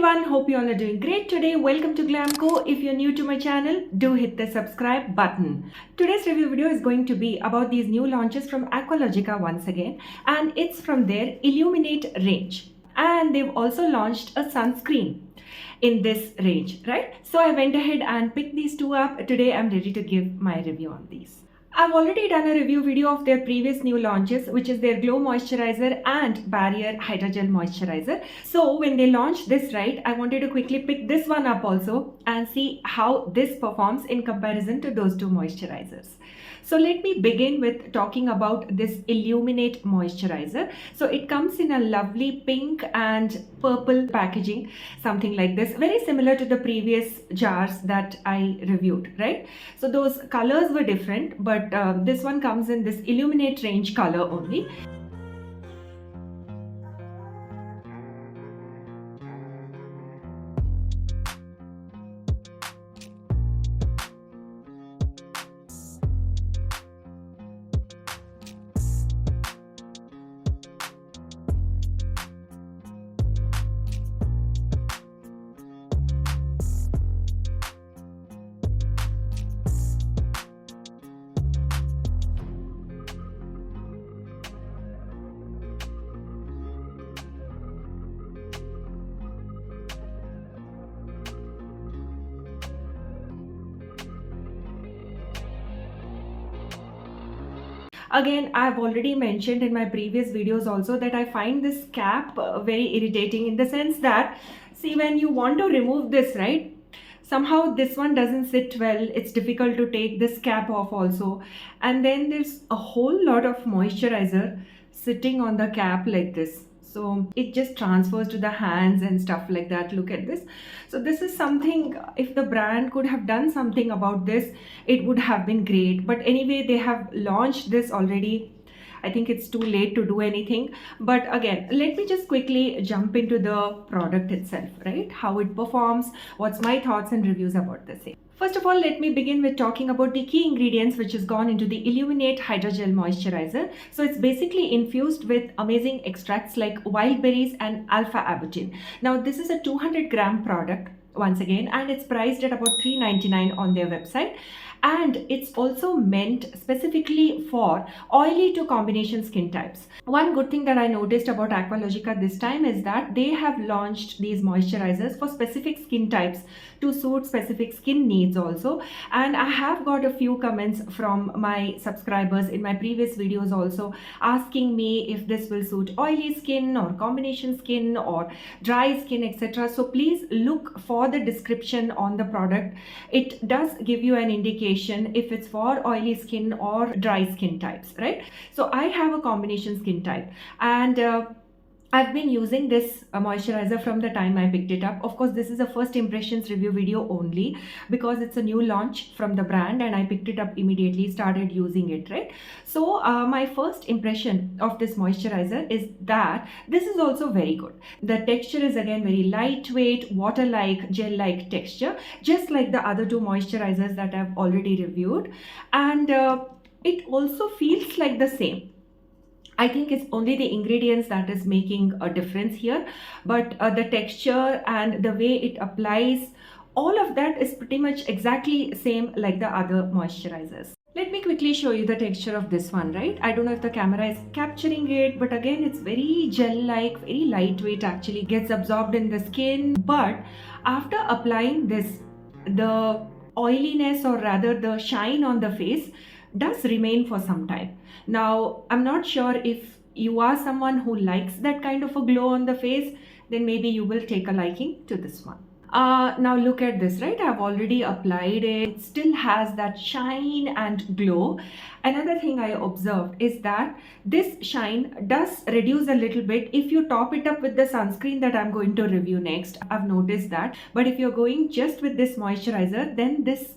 everyone, hope you all are doing great today. Welcome to Glam. If you're new to my channel, do hit the subscribe button. Today's review video is going to be about these new launches from Aqualogica once again, and it's from their Illuminate range. And they've also launched a sunscreen in this range, right? So I went ahead and picked these two up. Today I'm ready to give my review on these. I've already done a review video of their previous new launches, which is their Glow Moisturizer and Barrier Hydrogel Moisturizer. So when they launched this, right, I wanted to quickly pick this one up also and see how this performs in comparison to those two moisturizers. So let me begin with talking about this Illuminate Moisturizer. So it comes in a lovely pink and purple packaging, something like this, very similar to the previous jars that I reviewed, right? So those colors were different, but this one comes in this Illuminate range color only. Again, I've already mentioned in my previous videos also that I find this cap very irritating in the sense that, see, when you want to remove this, right, somehow this one doesn't sit well. It's difficult to take this cap off also. And then there's a whole lot of moisturizer sitting on the cap like this. So it just transfers to the hands and stuff like that. Look at this. So this is something, if the brand could have done something about this, it would have been great. But anyway, they have launched this already. I think it's too late to do anything. But again, let me just quickly jump into the product itself, right? How it performs, what's my thoughts and reviews about the same. First of all, let me begin with talking about the key ingredients which has gone into the Illuminate Hydrogel Moisturizer. So it's basically infused with amazing extracts like wild berries and alpha arbutin. Now this is a 200-gram product once again, and it's priced at about $3.99 on their website. And it's also meant specifically for oily to combination skin types. One good thing that I noticed about Aqualogica this time is that they have launched these moisturizers for specific skin types to suit specific skin needs also. And I have got a few comments from my subscribers in my previous videos also asking me if this will suit oily skin or combination skin or dry skin, etc. So please look for the description on the product. It does give you an indication if it's for oily skin or dry skin types, right? So I have a combination skin type, and I've been using this moisturizer from the time I picked it up. Of course, this is a first impressions review video only because it's a new launch from the brand and I picked it up immediately, started using it, right? So my first impression of this moisturizer is that this is also very good. The texture is again very lightweight, water-like, gel-like texture, just like the other two moisturizers that I've already reviewed. And it also feels like the same. I think it's only the ingredients that is making a difference here, but the texture and the way it applies, all of that is pretty much exactly same like the other moisturizers. Let me quickly show you the texture of this one, right? I don't know if the camera is capturing it, but again, it's very gel-like, very lightweight, actually gets absorbed in the skin. But after applying this, the oiliness, or rather the shine on the face, does remain for some time. Now, I'm not sure if you are someone who likes that kind of a glow on the face, then maybe you will take a liking to this one. Now look at this, right? I've already applied it. It still has that shine and glow. Another thing I observed is that this shine does reduce a little bit if you top it up with the sunscreen that I'm going to review next. I've noticed that. But if you're going just with this moisturizer, then this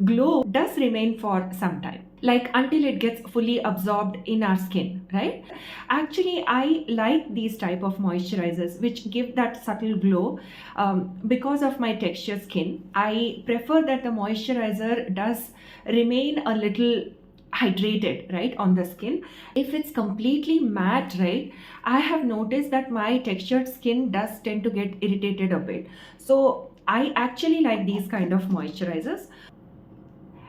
glow does remain for some time, like until it gets fully absorbed in our skin, right? Actually, I like these type of moisturizers which give that subtle glow. Because of my texture skin, I prefer that the moisturizer does remain a little hydrated, right, on the skin. If it's completely matte, right, I have noticed that my textured skin does tend to get irritated a bit. So I actually like these kind of moisturizers.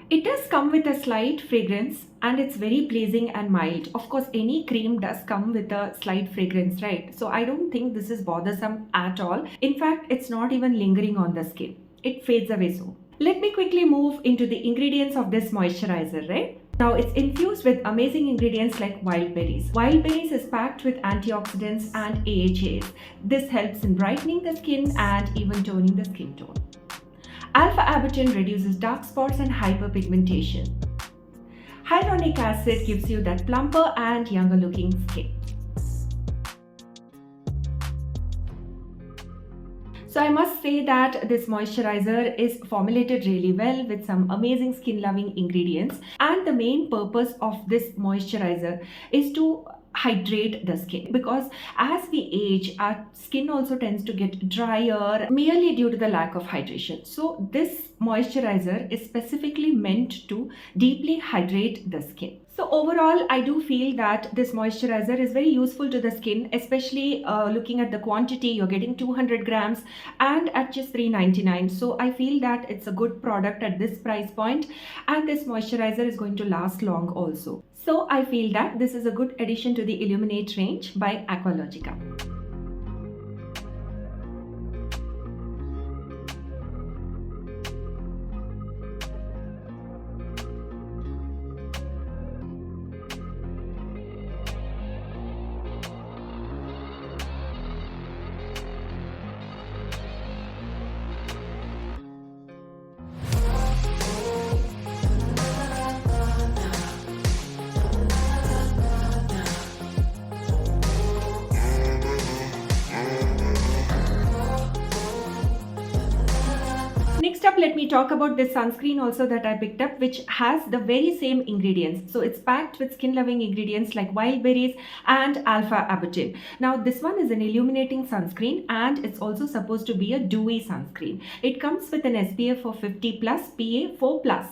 It does come with a slight fragrance and it's very pleasing and mild. Of course, any cream does come with a slight fragrance, right? So I don't think this is bothersome at all. In fact, it's not even lingering on the skin. It fades away soon. Let me quickly move into the ingredients of this moisturizer, right? Now it's infused with amazing ingredients like wild berries. Wild berries is packed with antioxidants and AHAs. This helps in brightening the skin and even toning the skin tone. Alpha-arbutin reduces dark spots and hyperpigmentation. Hyaluronic acid gives you that plumper and younger looking skin. So I must say that this moisturizer is formulated really well with some amazing skin loving ingredients, and the main purpose of this moisturizer is to hydrate the skin, because as we age our skin also tends to get drier merely due to the lack of hydration. So this moisturizer is specifically meant to deeply hydrate the skin. So overall, I do feel that this moisturizer is very useful to the skin, especially looking at the quantity. You're getting 200 grams and at just $3.99. So I feel that it's a good product at this price point, and this moisturizer is going to last long also. So I feel that this is a good addition to the Illuminate range by Aqualogica. Next up, let me talk about this sunscreen also that I picked up, which has the very same ingredients. So it's packed with skin loving ingredients like wild berries and alpha-arbutin. Now this one is an illuminating sunscreen, and it's also supposed to be a dewy sunscreen. It comes with an SPF of 50 plus, PA 4 plus.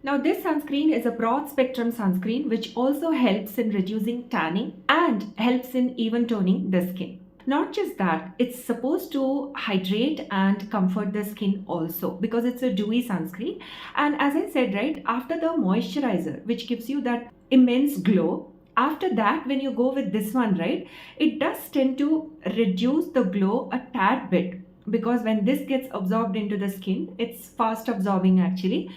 Now this sunscreen is a broad spectrum sunscreen which also helps in reducing tanning and helps in even toning the skin. Not just that, it's supposed to hydrate and comfort the skin also, because it's a dewy sunscreen. And as I said, right, after the moisturizer, which gives you that immense glow, after that, when you go with this one, right, it does tend to reduce the glow a tad bit, because when this gets absorbed into the skin, it's fast absorbing actually,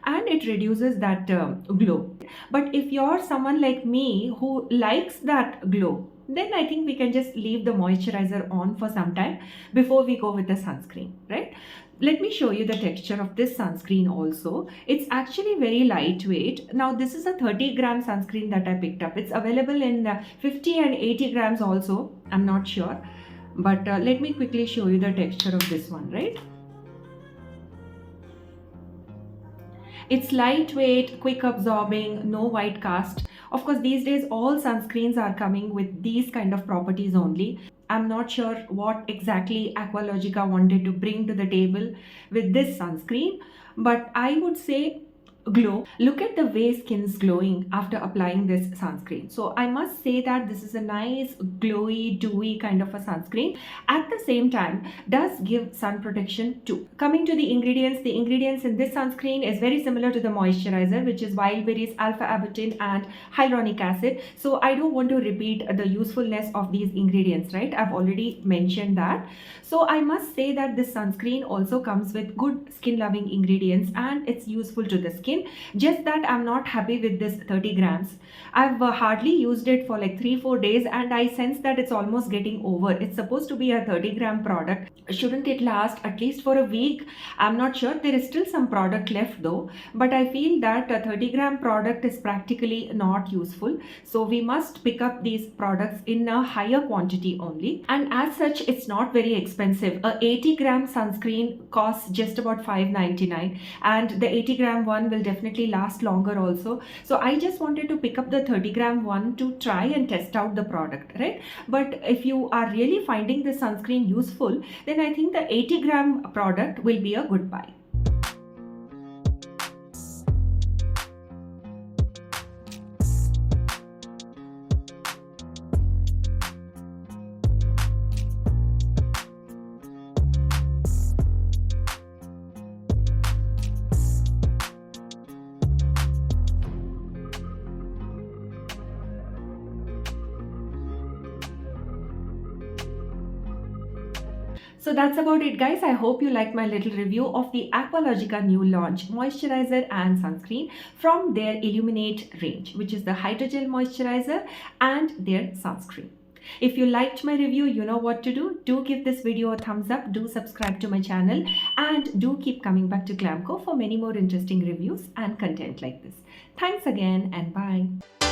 and it reduces that glow. But if you're someone like me who likes that glow, then I think we can just leave the moisturizer on for some time before we go with the sunscreen, right? Let me show you the texture of this sunscreen also. It's actually very lightweight. Now this is a 30-gram sunscreen that I picked up. It's available in 50 and 80 grams also. I'm not sure. But let me quickly show you the texture of this one, right? It's lightweight, quick absorbing, no white cast. Of course, these days all sunscreens are coming with these kind of properties only. I'm not sure what exactly Aqualogica wanted to bring to the table with this sunscreen, but I would say glow. Look at the way skin's glowing after applying this sunscreen. So I must say that this is a nice glowy dewy kind of a sunscreen. At the same time does give sun protection too. Coming to the ingredients in this sunscreen is very similar to the moisturizer, which is wild berries, alpha-arbutin and hyaluronic acid. So I don't want to repeat the usefulness of these ingredients, right? I've already mentioned that. So I must say that this sunscreen also comes with good skin loving ingredients and it's useful to the skin. sunscreen, just that I'm not happy with this 30 grams. I've hardly used it for like 3-4 days and I sense that it's almost getting over. It's supposed to be a 30-gram product. Shouldn't it last at least for a week? I'm not sure. There is still some product left though, but I feel that a 30-gram product is practically not useful. So we must pick up these products in a higher quantity only. And as such, it's not very expensive. A 80-gram sunscreen costs just about $5.99, and the 80-gram one will definitely last longer also. So I just wanted to pick up the 30-gram one to try and test out the product, right? But if you are really finding the sunscreen useful, then I think the 80-gram product will be a good buy. So that's about it, guys. I hope you liked my little review of the Aqualogica new launch moisturizer and sunscreen from their Illuminate range, which is the hydrogel moisturizer and their sunscreen. If you liked my review, you know what to do. Do give this video a thumbs up, do subscribe to my channel, and do keep coming back to Glamco for many more interesting reviews and content like this. Thanks again and bye.